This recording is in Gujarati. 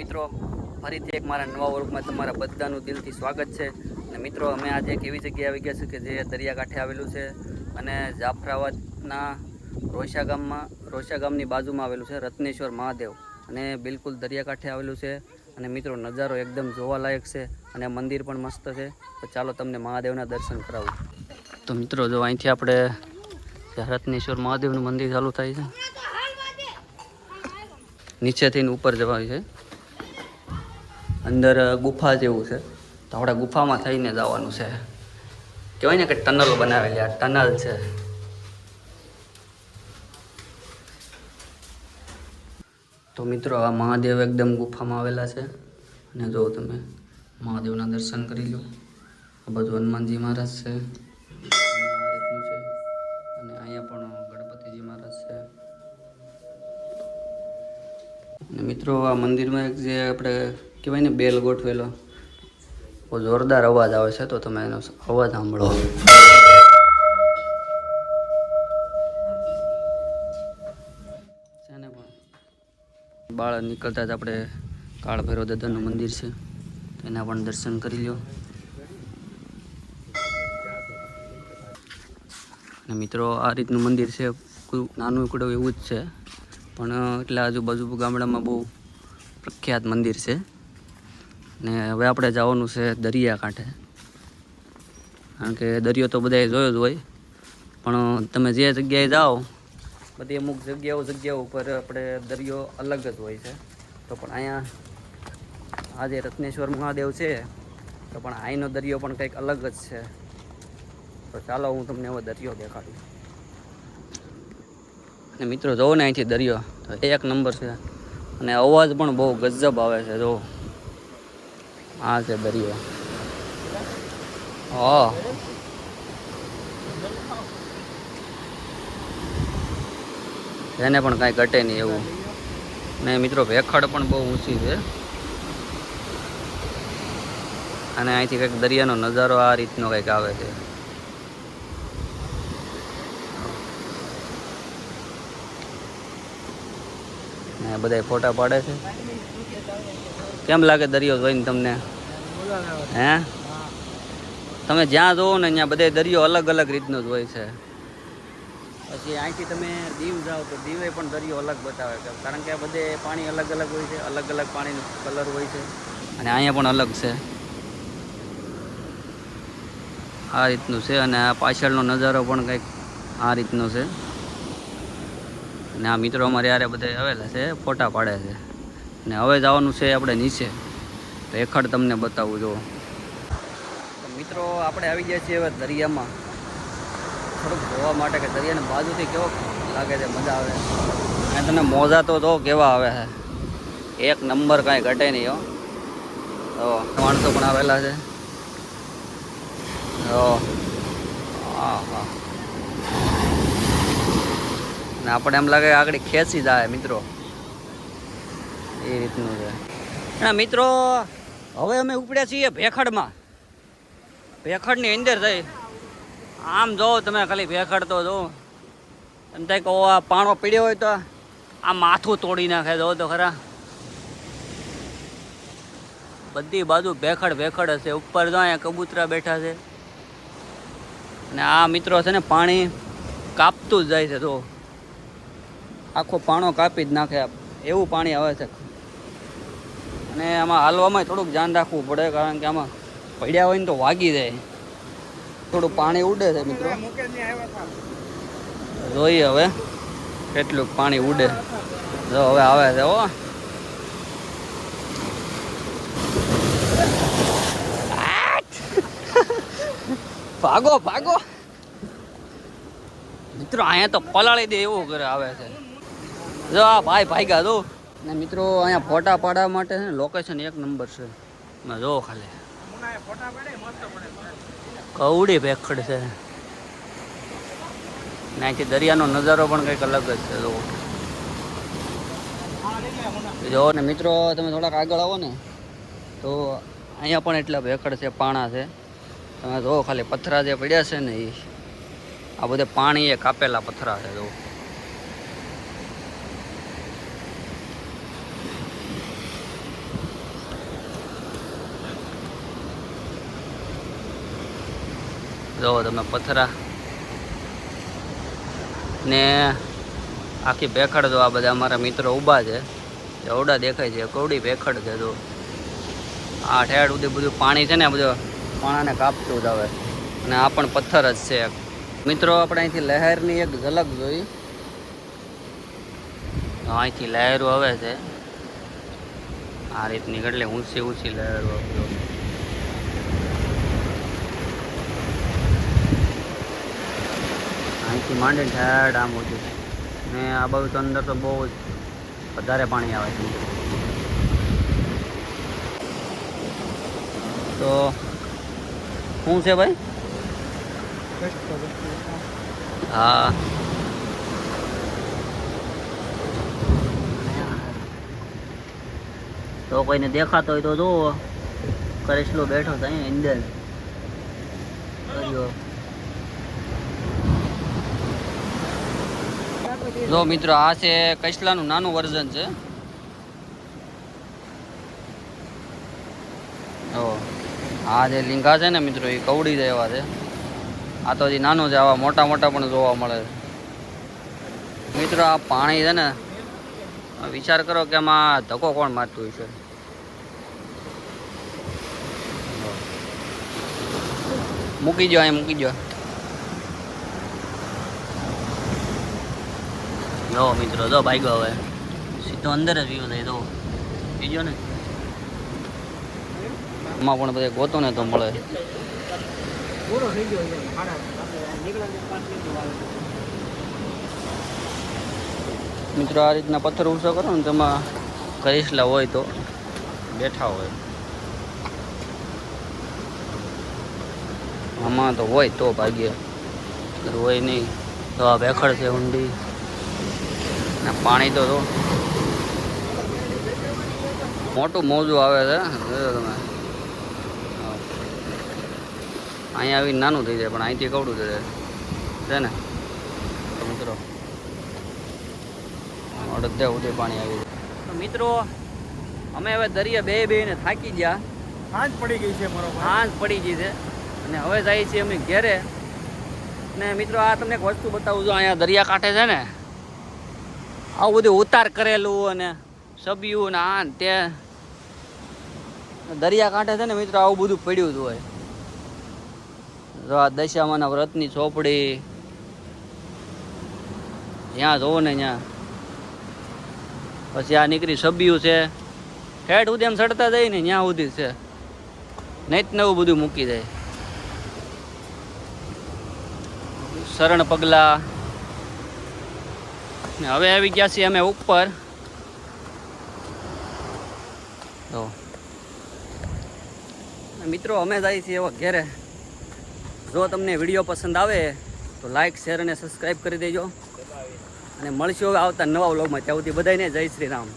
મિત્રો ફરીથી એક મારા નવા વર્ગમાં તમારા બધાનું દિલથી સ્વાગત છે. અને મિત્રો અમે આજે એક એવી જગ્યાએ આવી ગયા છે કે જે દરિયાકાંઠે આવેલું છે અને જાફરાબાદના રોશા ગામની બાજુમાં આવેલું છે રત્નેશ્વર મહાદેવ, અને બિલકુલ દરિયાકાંઠે આવેલું છે. અને મિત્રો નજારો એકદમ જોવાલાયક છે અને મંદિર પણ મસ્ત છે. તો ચાલો તમને મહાદેવના દર્શન કરાવું. તો મિત્રો જો અહીંથી આપણે રત્નેશ્વર મહાદેવનું મંદિર ચાલુ થાય છે, નીચેથી ઉપર જવાય છે. અંદર ગુફા જેવું છે, તો આપણે ગુફામાં થઈને જવાનું છે. કહેવાય ને કે ટનલ બનાવેલી, આ ટનલ છે. તો મિત્રો આ મહાદેવ એકદમ ગુફામાં આવેલા છે, અને જો તમે મહાદેવના દર્શન કરી લો. આ બાજુ હનુમાનજી મહારાજ છે, અને અહીંયા પણ ગણપતિજી મહારાજ છે. અને મિત્રો આ મંદિરમાં એક જે આપણે કહેવાય ને બેલ ગોઠવેલો, બહુ જોરદાર અવાજ આવે છે. તો તમે એનો અવાજ સાંભળો. બહાર નીકળતા જ આપણે કાળ ભૈરવ દાદાનું મંદિર છે, એના પણ દર્શન કરી લો. અને મિત્રો આ રીતનું મંદિર છે, નાનું એકડું એવું જ છે, પણ એટલે આજુબાજુ ગામડામાં બહુ પ્રખ્યાત મંદિર છે. ને હવે આપણે જવાનું છે દરિયાકાંઠે, કારણ કે દરિયો તો બધાએ જોયો જ હોય, પણ તમે જે જગ્યાએ જાઓ બધી અમુક જગ્યાઓ ઉપર આપણે દરિયો અલગ જ હોય છે. તો પણ અહીંયા આજે રત્નેશ્વર મહાદેવ છે, તો પણ અહીંનો દરિયો પણ કંઈક અલગ જ છે. તો ચાલો હું તમને હવે દરિયો દેખાડું. અને મિત્રો જોવો ને અહીંથી દરિયો તો એક નંબર છે, અને અવાજ પણ બહુ ગજબ આવે છે. જો આ છે દરિયો. હા, એને પણ કાંઈ ઘટે નહીં એવું. ને મિત્રો ભેખડ પણ બહુ ઊંચી છે, અને અહીંથી કંઈક દરિયાનો નજારો આ રીતનો કંઈક આવે છે. ને બધા ફોટા પાડે છે. કેમ લાગે દરિયો જોઈને તમને? હે, તમે જ્યાં જોવો ને ત્યાં બધે દરિયો અલગ અલગ રીતનો જ હોય છે. પછી અહીંથી તમે દીવ જાઓ તો દીવે પણ દરિયો અલગ બતાવે છે, કારણ કે બધે પાણી અલગ અલગ હોય છે, અલગ અલગ પાણીનો કલર હોય છે. અને અહીંયા પણ અલગ છે, આ રીતનું છે. અને આ પાછળનો નજારો પણ કંઈક આ રીતનો છે. અને આ મિત્રો અમારે યારે બધા આવેલા છે, ફોટા પાડે છે. અને હવે જવાનું છે આપણે નીચે, ભેખડ તમને બતાવું. જો મિત્રો આપણે આવી ગયા છીએ હવે દરિયામાં, થોડુંક જોવા માટે કે દરિયાની બાજુથી કેવો લાગે છે, મજા આવે. અને તમે મોજા તો જો કેવા આવે છે, એક નંબર, કાંઈ ઘટે નહીં. હો, તો માણસો પણ આવેલા છે. હા હા, ને આપણે એમ લાગે આગળ ખેંચી જાય મિત્રો, એ રીતનું છે. અને મિત્રો હવે અમે ઉપડ્યા છીએ ભેખડમાં. ભેખડની અંદર થઈ આમ જોવો તમે, ખાલી ભેખડ તો જોવો. એમ થાય કે આ પાણો પીડ્યો હોય તો આ માથું તોડી નાખે. જોવો તો ખરા, બધી બાજુ ભેખડ હશે. ઉપર જો અહીંયા કબૂતરા બેઠા છે, અને આ મિત્રો છે ને પાણી કાપતું જ જાય છે. જો આખો પાણો કાપી જ નાખે એવું પાણી આવે છે. અને આમાં હાલવામાં થોડુંક ધ્યાન રાખવું પડે, કારણ કે આમાં પડ્યા હોય ને તો વાગી જાય. થોડું પાણી ઉડે છે મિત્રો, જોઈએ હવે કેટલું પાણી ઉડે. જો હવે આવે છે. હો, ભાગો ભાગો મિત્રો, અહીંયા તો પલાળી દે એવું કરે આવે છે. જો આ ભાઈ ભાગ્યા જો. ને મિત્રો અહીંયા ફોટા પાડવા માટે છે ને લોકેશન એક નંબર છે. જો ખાલી કવડી ભેખડ છે, ને અહીંથી દરિયાનો નજારો પણ કંઈક અલગ જ છે. જો ને મિત્રો તમે થોડાક આગળ આવો ને તો અહીંયા પણ એટલા ભેખડ છે, પાણા છે. તમે જો ખાલી પથરા જે પડ્યા છે ને, એ આ બધે પાણી એ કાપેલા પથરા છે. જો જો તમે પથરા ને આખી ભેખડ જો આ બધા અમારા મિત્રો ઊભા છે એવડા દેખાય છે કવડી ભેખડ છે જો આ ઠેડ સુધી બધું પાણી છે ને બધું પાણાને કાપતું જ આવે અને આ પણ પથ્થર જ છે મિત્રો આપણે અહીંથી લહેરની એક ઝલક જોઈ અહીંથી લહેરો આવે છે આ રીતની એટલે ઊંચી ઊંચી લહેરો અહીંથી માંડીને ઠેડ આમ ઊંચું ને આ બાજુ તો અંદર તો બહુ જ વધારે પાણી આવે છે તો શું છે ભાઈ હા તો કોઈને દેખાતો હોય તો જુઓ કરેશલો બેઠો છે અહીં અંદર જો મિત્રો આ છે કૈસલાનું નાનું વર્ઝન છે આ જે લીંગા છે ને મિત્રો એ કવડી જ એવા છે આ તો હજી નાનું છે આવા મોટા મોટા પણ જોવા મળે મિત્રો આ પાણી છે ને વિચાર કરો કે આમાં ધક્કો કોણ મારતું હોય છે મૂકી દો અહીં મૂકી દો જો મિત્રો જો ભાઈ ગયો હવે સીધો અંદર જ વ્યૂ થાય તો બીજો ને એમાં પણ બધે ગોતો ને તો મળે મિત્રો આ રીતના પથ્થર ઊંચો કરો ને તેમાં કરેશલા હોય તો બેઠા હોય આમાં તો હોય તો ભાગ્ય હોય નહીં તો આ ભેખડ છે ઊંડી ને પાણી તો મોટું મોજું આવે છે તમે અહીંયા આવીને નાનું થઈ જાય પણ અહીંથી કવડું થઈ જાય છે ને મિત્રો અડધે ઉધે પાણી આવી જાય તો મિત્રો અમે હવે દરિયા બે ને થાકી ગયા સાંજ પડી ગઈ છે સાંજ પડી ગઈ છે અને હવે જઈએ છીએ અમે ઘેરે ને મિત્રો આ તમને એક વસ્તુ બતાવું છું અહીંયા દરિયા કાંઠે છે ને આવું બધું ઉતાર કરેલું અને સબિયું ને આ તે દરિયા કાંઠે છે ને મિત્રો આવું બધું પડ્યું જ હોય જો આ દશામાના વ્રતની ચોપડી જ્યાં જોવો ને ત્યાં પછી આ નીકળી સબિયું છે ઠેઠ સુધી એમ સડતા જાય ને ત્યાં સુધી છે નહીં જ નવું બધું મૂકી જાય શરણ પગલા ને હવે આવી ગયા છીએ અમે ઉપર તો મિત્રો અમે જઈએ છીએ એવા ઘેરે જો તમને વિડીયો પસંદ આવે તો લાઈક શેર અને સબસ્ક્રાઈબ કરી દેજો અને મળશું આવતા નવા વ્લોગમાં ત્યાં સુધી બધાને જય શ્રી રામ.